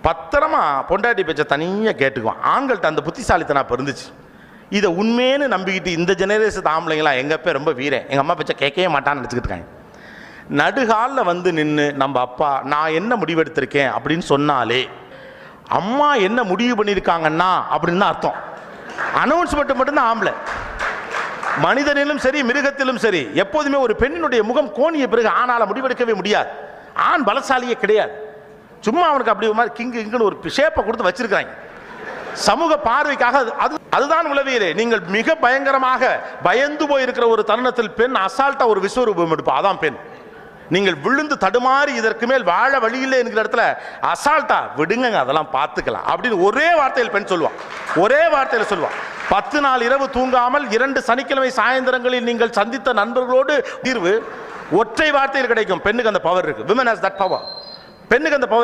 பத்திரமா பொண்டாட்டி பேச்ச தனியாக கேட்டுக்குவான். ஆண்கள்கிட்ட அந்த புத்திசாலித்தனம் அப்போ இருந்துச்சு. இதை உண்மைன்னு நம்பிக்கிட்டு இந்த ஜெனரேஷன் ஆம்பளைங்களாம் எங்கள் அப்பா ரொம்ப வீரன், எங்கள் அம்மா பேச்ச கேட்கவே மாட்டான்னு நினச்சிக்கிட்டு இருக்காங்க. நடுகாலில் வந்து நின்று நம்ம அப்பா நான் என்ன முடிவெடுத்திருக்கேன் அப்படின்னு சொன்னாலே அம்மா என்ன முடிவு பண்ணியிருக்காங்கன்னா அப்படின்னு தான் அர்த்தம். அனௌன்ஸ்மெண்ட் மட்டும்தான் ஆம்பளை. மனிதனிலும் சரி மிருகத்திலும் சரி எப்போதுமே ஒரு பெண்ணினுடைய முகம் கோணிய பிறகு ஆணால் முடிவெடுக்கவே முடியாது. ஆண் பலசாலியே கிடையாது. சும்மா அவனுக்கு அப்படி ஒரு மாதிரி கிங்குன்னு ஒரு ஷேப்பை கொடுத்து வச்சிருக்காங்க சமூக பார்வைக்காக. அதுதான் உளவியலே. நீங்கள் மிக பயங்கரமாக பயந்து போயிருக்கிற ஒரு தருணத்தில் பெண் அசால்ட்டா ஒரு விஸ்வரூபம் எடுப்பா. அதான் பெண். நீங்கள் விழுந்து தடுமாறி இதற்கு மேல் வாழ வழியில்லை என்கிற இடத்துல அசால்ட்டா விடுங்க அதெல்லாம் பார்த்துக்கலாம் அப்படின்னு ஒரே வார்த்தையில் பெண் சொல்லுவான். ஒரே வார்த்தையில் சொல்லுவான். 10 நாள் இரவு தூங்காமல் 2 சனிக்கிழமை சாயந்தரங்களில் நீங்கள் சந்தித்த நண்பர்களோடு தீர்வு ஒற்றை வார்த்தையில் கிடைக்கும். பெண்ணுக்கு அந்த பவர் இருக்கு. Women has that power. பெண்ணுக்கு அந்த பவர்.